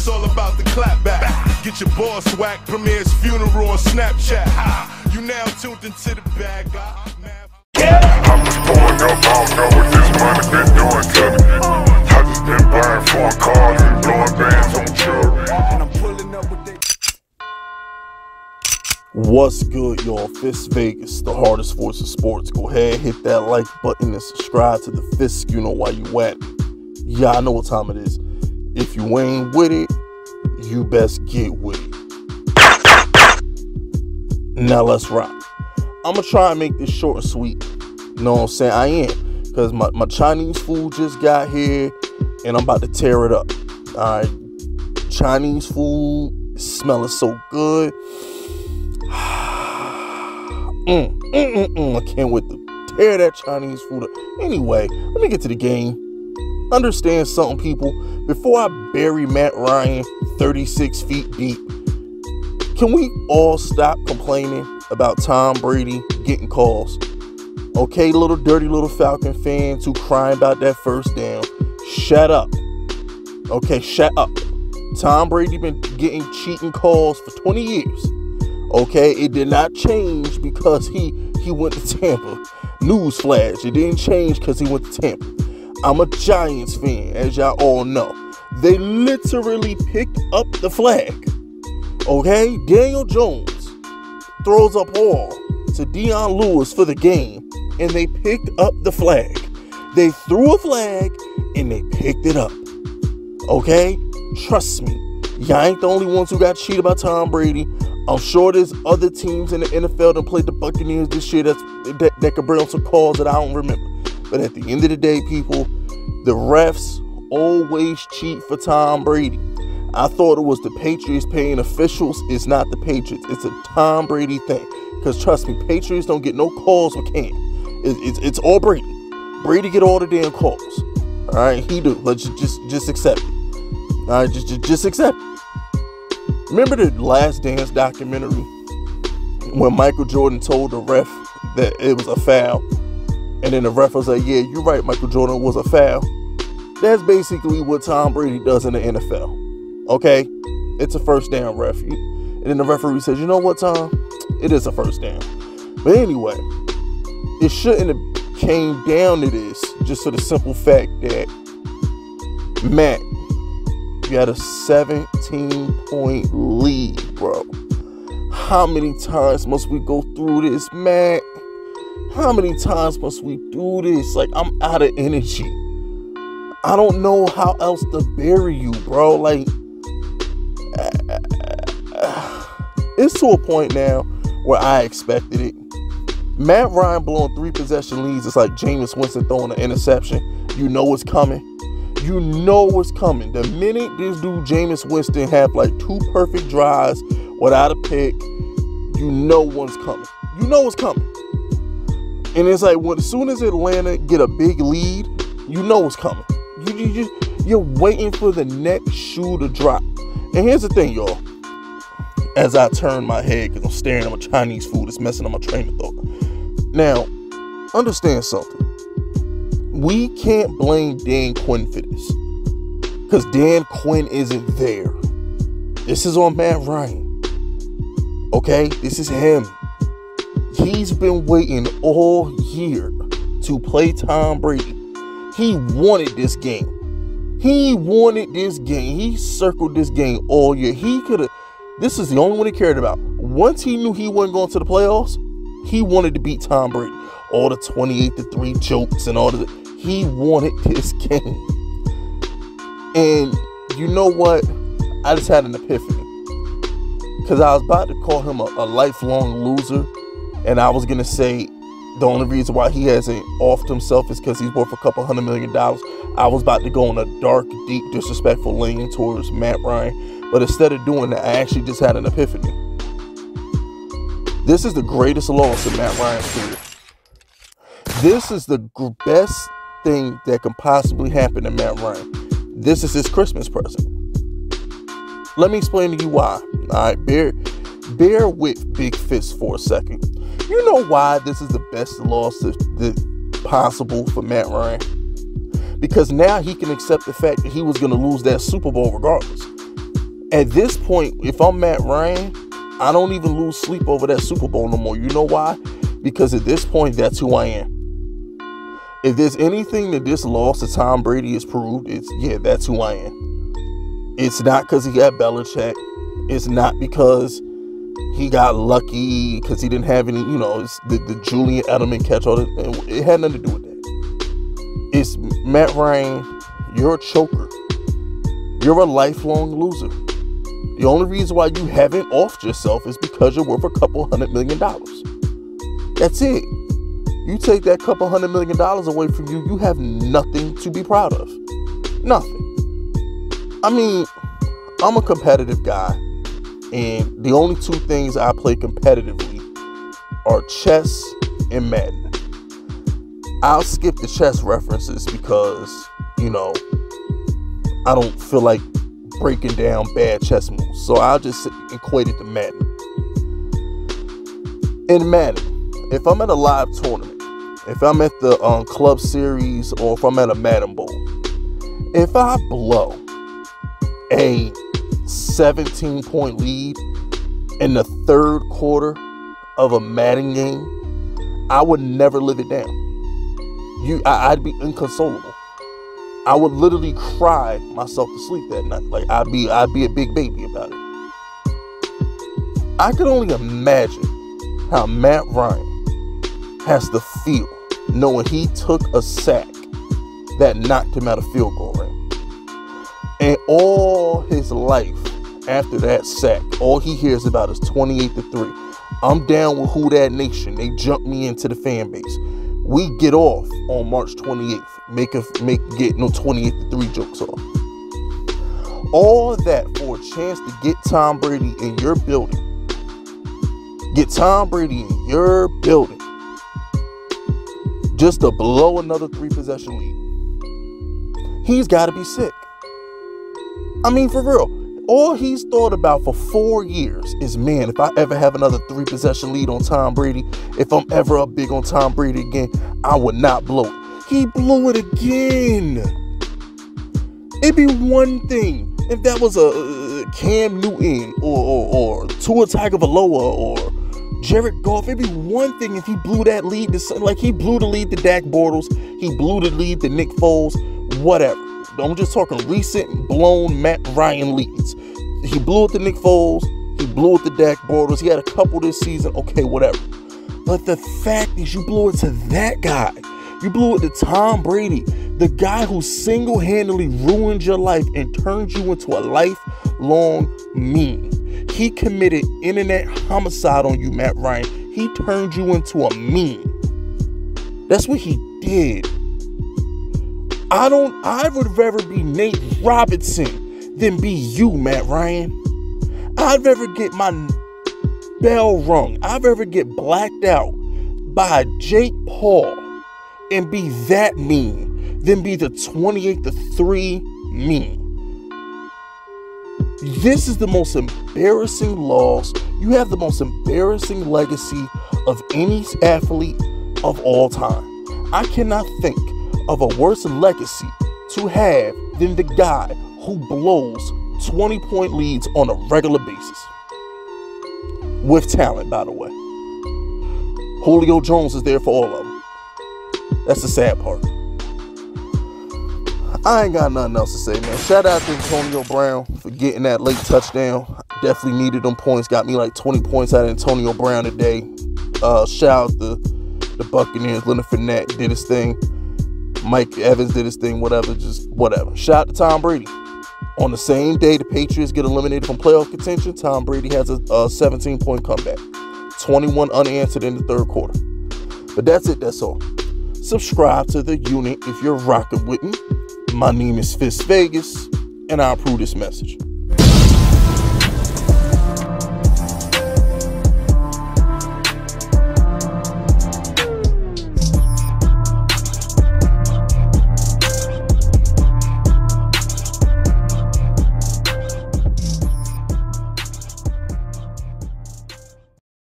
it's all about the clap back. Get your boss whacked, Premier's funeral on Snapchat. You now tuned into the bag. I'm just pulling up, I don't know what this money been doing to me. I just been buying foreign cars and blowing bands on jewelry. And I'm pulling up with that. What's good, y'all? Fisk Vegas, the hardest voice of sports. Go ahead, hit that like button and subscribe to the Fisk. You know why you at. Yeah, I know what time it is. If you ain't with it, you best get with it. Now let's rock. I'm gonna try and make this short and sweet. You know what I'm saying? I am. Because my Chinese food just got here and I'm about to tear it up. Alright. Chinese food smelling so good. I can't wait to tear that Chinese food up. Anyway, let me get to the game. Understand something, people. Before I bury Matt Ryan 36 feet deep, can we all stop complaining about Tom Brady getting calls? Okay, little dirty little Falcon fans who crying about that first down, shut up. Okay, shut up. Tom Brady been getting cheating calls for 20 years. Okay, it did not change because he went to Tampa. Newsflash, it didn't change because he went to Tampa. I'm a Giants fan, as y'all all know. They literally picked up the flag. Okay, Daniel Jones throws a ball to Dion Lewis for the game, and they picked up the flag. They threw a flag, and they picked it up. Okay, trust me, y'all ain't the only ones who got cheated by Tom Brady. I'm sure there's other teams in the NFL that played the Buccaneers this year that could bring on some calls that I don't remember. But at the end of the day, people, the refs always cheat for Tom Brady. I thought it was the Patriots paying officials. It's not the Patriots. It's a Tom Brady thing. Because trust me, Patriots don't get no calls with Cam. It's all Brady. Brady get all the damn calls. All right, he do. Let's just accept it. All right, just accept it. Remember the Last Dance documentary when Michael Jordan told the ref that it was a foul? And then the ref was like, yeah, you're right, Michael Jordan was a foul. That's basically what Tom Brady does in the NFL. Okay? It's a first down, ref. And then the referee says, you know what, Tom? It is a first down. But anyway, it shouldn't have came down to this just for the simple fact that, Matt, you had a 17-point lead, bro. How many times must we go through this, Matt? How many times must we do this? Like, I'm out of energy. I don't know how else to bury you, bro. Like, it's to a point now where I expected it. Matt Ryan blowing 3 possession leads. It's like Jameis Winston throwing an interception. You know it's coming. You know it's coming. The minute this dude Jameis Winston have like 2 perfect drives without a pick, you know one's coming. You know it's coming. And it's like as soon as Atlanta get a big lead, you know it's coming. You're waiting for the next shoe to drop. And here's the thing, y'all. As I turn my head, because I'm staring at my Chinese food, it's messing up my train of thought. Now, understand something. We can't blame Dan Quinn for this. Because Dan Quinn isn't there. This is on Matt Ryan. Okay? This is him. He's been waiting all year to play Tom Brady. He wanted this game. He wanted this game. He circled this game all year. He could have. This is the only one he cared about. Once he knew he wasn't going to the playoffs, he wanted to beat Tom Brady. All the 28-3 jokes and all the. He wanted this game. And you know what? I just had an epiphany. Because I was about to call him a lifelong loser. And I was going to say the only reason why he hasn't offed himself is because he's worth $200 million. I was about to go on a dark, deep, disrespectful lane towards Matt Ryan. But instead of doing that, I actually just had an epiphany. This is the greatest loss in Matt Ryan's career. This is the best thing that can possibly happen to Matt Ryan. This is his Christmas present. Let me explain to you why. All right, bear with Big Fisk for a second. You know why this is the best loss possible for Matt Ryan? Because now he can accept the fact that he was going to lose that Super Bowl regardless. At this point, if I'm Matt Ryan, I don't even lose sleep over that Super Bowl no more. You know why? Because at this point, that's who I am. If there's anything that this loss to Tom Brady has proved, that's who I am. It's not because he got Belichick. It's not because he got lucky because he didn't have any, it's the Julian Edelman catch. It had nothing to do with that. It's Matt Ryan, you're a choker. You're a lifelong loser. The only reason why you haven't offed yourself is because you're worth a couple $100 million. That's it. You take that couple $100 million away from you, you have nothing to be proud of. Nothing. I mean, I'm a competitive guy, and the only two things I play competitively are chess and Madden. I'll skip the chess references because, I don't feel like breaking down bad chess moves. So I'll just equate it to Madden. In Madden, if I'm at a live tournament, if I'm at the club series, or if I'm at a Madden Bowl, if I blow a 17-point lead in the third quarter of a Madden game, I would never live it down. I'd be inconsolable. I would literally cry myself to sleep that night. Like I'd be a big baby about it. I can only imagine how Matt Ryan has to feel knowing he took a sack that knocked him out of field goal range. And all his life after that sack, all he hears about is 28-3. I'm down with Who Dat Nation. They jumped me into the fan base. We get off on March 28th. Get no 28-3 jokes off. All of that for a chance to get Tom Brady in your building. Get Tom Brady in your building. Just to blow another 3-possession lead. He's got to be sick. I mean, for real. All he's thought about for 4 years is, man, if I ever have another 3-possession lead on Tom Brady, if I'm ever up big on Tom Brady again, I would not blow it. He blew it again. It'd be one thing if that was a Cam Newton or Tua Tagovailoa or Jared Goff. It'd be one thing if he blew that lead to, like he blew the lead to Dak Bortles, he blew the lead to Nick Foles, whatever. I'm just talking recent blown Matt Ryan leads. He blew it to Nick Foles, he blew it to Dak Bortles, he had a couple this season, okay, whatever. But the fact is, you blew it to that guy. You blew it to Tom Brady, the guy who single-handedly ruined your life and turned you into a lifelong meme. He committed internet homicide on you, Matt Ryan. He turned you into a meme. That's what he did. I would rather be Nate Robinson than be you, Matt Ryan. I'd rather get my bell rung. I'd rather get blacked out by Jake Paul and be that meme than be the 28-3 meme. This is the most embarrassing loss. You have the most embarrassing legacy of any athlete of all time. I cannot think of a worse legacy to have than the guy who blows 20-point leads on a regular basis. With talent, by the way. Julio Jones is there for all of them. That's the sad part. I ain't got nothing else to say, man. Shout out to Antonio Brown for getting that late touchdown. Definitely needed them points. Got me like 20 points out of Antonio Brown today. Shout out to the Buccaneers. Leonard Fournette did his thing. Mike Evans did his thing. Whatever. Just whatever. Shout out to Tom Brady. On the same day the Patriots get eliminated from playoff contention, Tom Brady has a 17-point comeback. 21 unanswered in the third quarter. But that's it. That's all. Subscribe to the unit if you're rocking with me. My name is Fisk Vegas, and I approve this message.